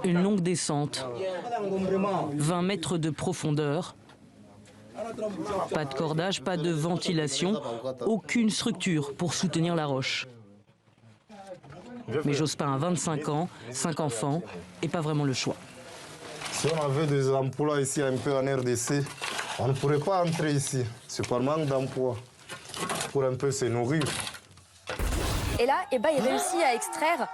Une longue descente, 20 mètres de profondeur, pas de cordage, pas de ventilation, aucune structure pour soutenir la roche. Mais Jospin a 25 ans, 5 enfants et pas vraiment le choix. Si on avait des emplois ici un peu en RDC, on ne pourrait pas entrer ici. C'est par manque d'emploi, pour un peu se nourrir. Et là, il réussit à extraire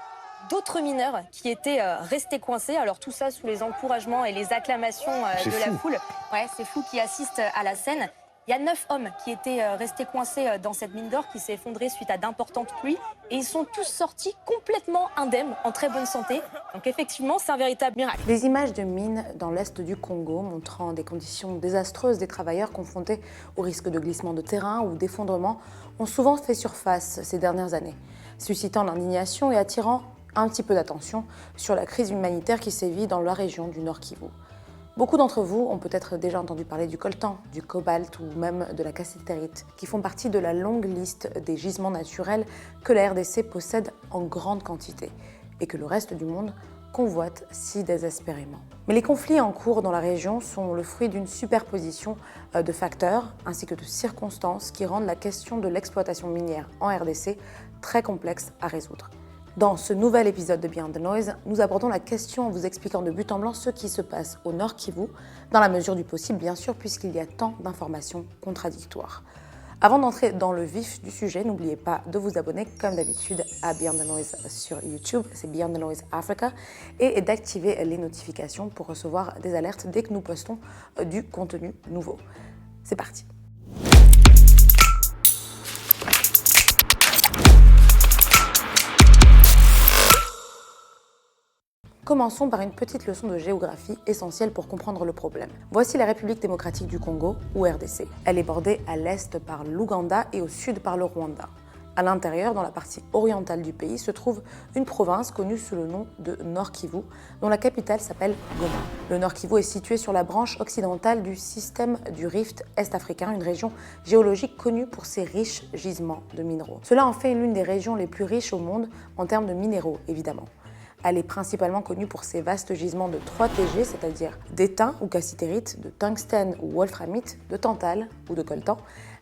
d'autres mineurs qui étaient restés coincés. Alors tout ça sous les encouragements et les acclamations de la foule. Ouais, c'est fou qui assiste à la scène. Il y a 9 hommes qui étaient restés coincés dans cette mine d'or qui s'est effondrée suite à d'importantes pluies. Et ils sont tous sortis complètement indemnes, en très bonne santé. Donc effectivement, c'est un véritable miracle. Des images de mines dans l'est du Congo montrant des conditions désastreuses des travailleurs confrontés au risque de glissement de terrain ou d'effondrement ont souvent fait surface ces dernières années, suscitant l'indignation et attirant un petit peu d'attention sur la crise humanitaire qui sévit dans la région du Nord Kivu. Beaucoup d'entre vous ont peut-être déjà entendu parler du coltan, du cobalt ou même de la cassitérite, qui font partie de la longue liste des gisements naturels que la RDC possède en grande quantité et que le reste du monde convoite si désespérément. Mais les conflits en cours dans la région sont le fruit d'une superposition de facteurs ainsi que de circonstances qui rendent la question de l'exploitation minière en RDC très complexe à résoudre. Dans ce nouvel épisode de Beyond the Noise, nous abordons la question en vous expliquant de but en blanc ce qui se passe au Nord Kivu, dans la mesure du possible bien sûr, puisqu'il y a tant d'informations contradictoires. Avant d'entrer dans le vif du sujet, n'oubliez pas de vous abonner comme d'habitude à Beyond the Noise sur YouTube, c'est Beyond the Noise Africa, et d'activer les notifications pour recevoir des alertes dès que nous postons du contenu nouveau. C'est parti. Commençons par une petite leçon de géographie essentielle pour comprendre le problème. Voici la République démocratique du Congo, ou RDC. Elle est bordée à l'est par l'Ouganda et au sud par le Rwanda. À l'intérieur, dans la partie orientale du pays, se trouve une province connue sous le nom de Nord Kivu, dont la capitale s'appelle Goma. Le Nord Kivu est situé sur la branche occidentale du système du Rift est-africain, une région géologique connue pour ses riches gisements de minéraux. Cela en fait l'une des régions les plus riches au monde en termes de minéraux, évidemment. Elle est principalement connue pour ses vastes gisements de 3TG, c'est-à-dire d'étain ou cassitérite, de tungstène ou wolframite, de tantale ou de coltan,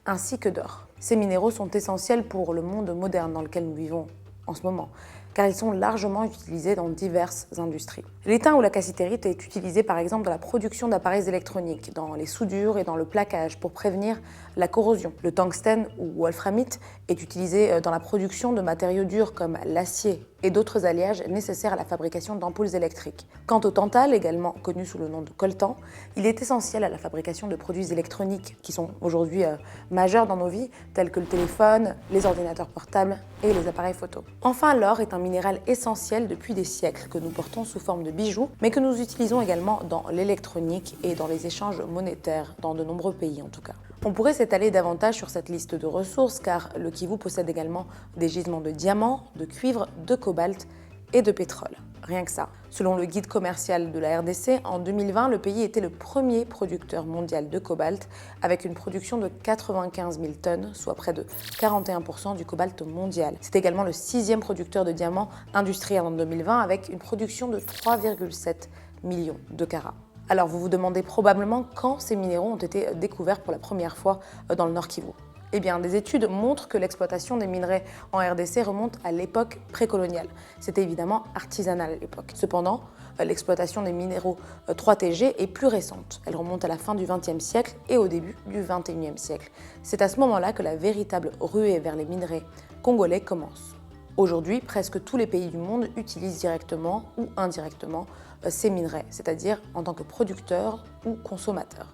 ainsi que d'or. Ces minéraux sont essentiels pour le monde moderne dans lequel nous vivons en ce moment, car ils sont largement utilisés dans diverses industries. L'étain ou la cassitérite est utilisé par exemple dans la production d'appareils électroniques, dans les soudures et dans le plaquage pour prévenir la corrosion. Le tungstène ou wolframite est utilisé dans la production de matériaux durs comme l'acier et d'autres alliages nécessaires à la fabrication d'ampoules électriques. Quant au tantale, également connu sous le nom de coltan, il est essentiel à la fabrication de produits électroniques qui sont aujourd'hui majeurs dans nos vies, tels que le téléphone, les ordinateurs portables et les appareils photo. Enfin, l'or est un minéral essentiel depuis des siècles que nous portons sous forme de bijoux, mais que nous utilisons également dans l'électronique et dans les échanges monétaires, dans de nombreux pays en tout cas. On pourrait s'étaler davantage sur cette liste de ressources car le Kivu possède également des gisements de diamants, de cuivre, de cobalt et de pétrole. Rien que ça. Selon le guide commercial de la RDC, en 2020, le pays était le premier producteur mondial de cobalt avec une production de 95 000 tonnes, soit près de 41% du cobalt mondial. C'est également le 6e producteur de diamants industriel en 2020 avec une production de 3,7 millions de carats. Alors vous vous demandez probablement quand ces minéraux ont été découverts pour la première fois dans le Nord Kivu. Eh bien, des études montrent que l'exploitation des minerais en RDC remonte à l'époque précoloniale. C'était évidemment artisanal à l'époque. Cependant, l'exploitation des minéraux 3TG est plus récente. Elle remonte à la fin du XXe siècle et au début du XXIe siècle. C'est à ce moment-là que la véritable ruée vers les minerais congolais commence. Aujourd'hui, presque tous les pays du monde utilisent directement ou indirectement ces minerais, c'est-à-dire en tant que producteurs ou consommateurs.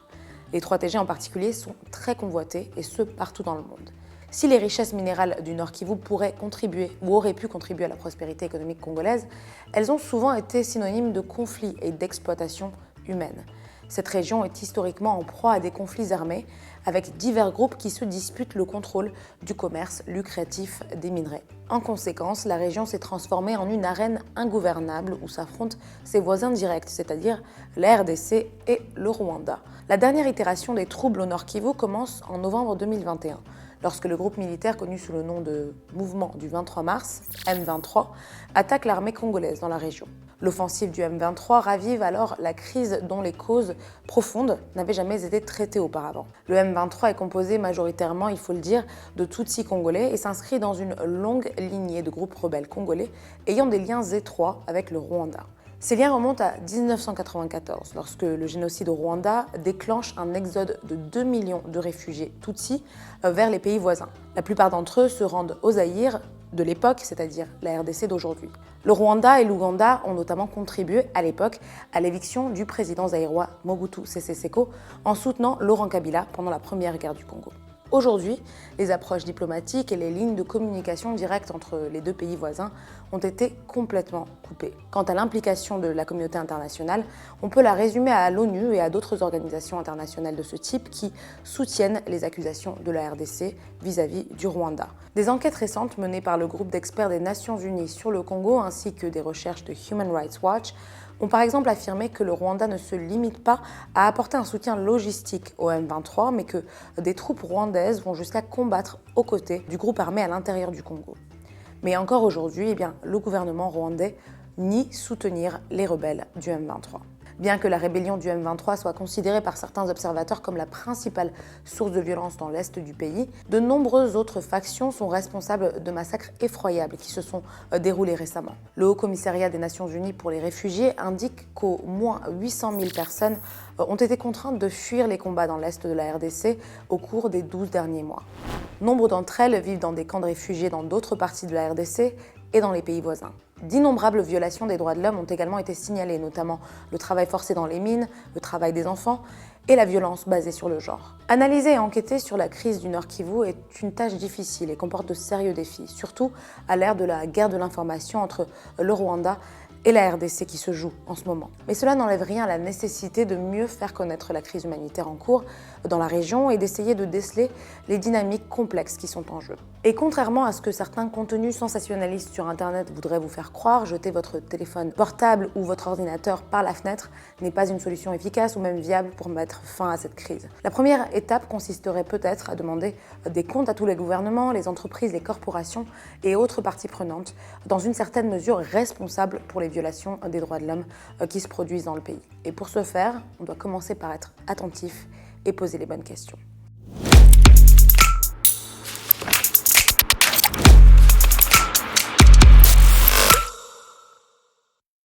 Les 3TG en particulier sont très convoités et ce partout dans le monde. Si les richesses minérales du Nord Kivu pourraient contribuer ou auraient pu contribuer à la prospérité économique congolaise, elles ont souvent été synonymes de conflits et d'exploitation humaine. Cette région est historiquement en proie à des conflits armés avec divers groupes qui se disputent le contrôle du commerce lucratif des minerais. En conséquence, la région s'est transformée en une arène ingouvernable où s'affrontent ses voisins directs, c'est-à-dire la RDC et le Rwanda. La dernière itération des troubles au Nord Kivu commence en novembre 2021, lorsque le groupe militaire connu sous le nom de Mouvement du 23 mars, M23, attaque l'armée congolaise dans la région. L'offensive du M23 ravive alors la crise dont les causes profondes n'avaient jamais été traitées auparavant. Le M23 est composé majoritairement, il faut le dire, de Tutsis congolais et s'inscrit dans une longue lignée de groupes rebelles congolais ayant des liens étroits avec le Rwanda. Ces liens remontent à 1994, lorsque le génocide au Rwanda déclenche un exode de 2 millions de réfugiés Tutsis vers les pays voisins. La plupart d'entre eux se rendent au Zaïre de l'époque, c'est-à-dire la RDC d'aujourd'hui. Le Rwanda et l'Ouganda ont notamment contribué à l'époque à l'éviction du président zaïrois Mobutu Sese Seko en soutenant Laurent Kabila pendant la première guerre du Congo. Aujourd'hui, les approches diplomatiques et les lignes de communication directes entre les deux pays voisins ont été complètement coupées. Quant à l'implication de la communauté internationale, on peut la résumer à l'ONU et à d'autres organisations internationales de ce type qui soutiennent les accusations de la RDC vis-à-vis du Rwanda. Des enquêtes récentes menées par le groupe d'experts des Nations Unies sur le Congo ainsi que des recherches de Human Rights Watch ont par exemple affirmé que le Rwanda ne se limite pas à apporter un soutien logistique au M23, mais que des troupes rwandaises vont jusqu'à combattre aux côtés du groupe armé à l'intérieur du Congo. Mais encore aujourd'hui, le gouvernement rwandais nie soutenir les rebelles du M23. Bien que la rébellion du M23 soit considérée par certains observateurs comme la principale source de violence dans l'est du pays, de nombreuses autres factions sont responsables de massacres effroyables qui se sont déroulés récemment. Le Haut Commissariat des Nations Unies pour les réfugiés indique qu'au moins 800 000 personnes ont été contraintes de fuir les combats dans l'est de la RDC au cours des 12 derniers mois. Nombre d'entre elles vivent dans des camps de réfugiés dans d'autres parties de la RDC et dans les pays voisins. D'innombrables violations des droits de l'homme ont également été signalées, notamment le travail forcé dans les mines, le travail des enfants et la violence basée sur le genre. Analyser et enquêter sur la crise du Nord Kivu est une tâche difficile et comporte de sérieux défis, surtout à l'ère de la guerre de l'information entre le Rwanda et la RDC qui se joue en ce moment. Mais cela n'enlève rien à la nécessité de mieux faire connaître la crise humanitaire en cours dans la région et d'essayer de déceler les dynamiques complexes qui sont en jeu. Et contrairement à ce que certains contenus sensationnalistes sur Internet voudraient vous faire croire, jeter votre téléphone portable ou votre ordinateur par la fenêtre n'est pas une solution efficace ou même viable pour mettre fin à cette crise. La première étape consisterait peut-être à demander des comptes à tous les gouvernements, les entreprises, les corporations et autres parties prenantes, dans une certaine mesure responsables pour les violations des droits de l'homme qui se produisent dans le pays. Et pour ce faire, on doit commencer par être attentif et poser les bonnes questions.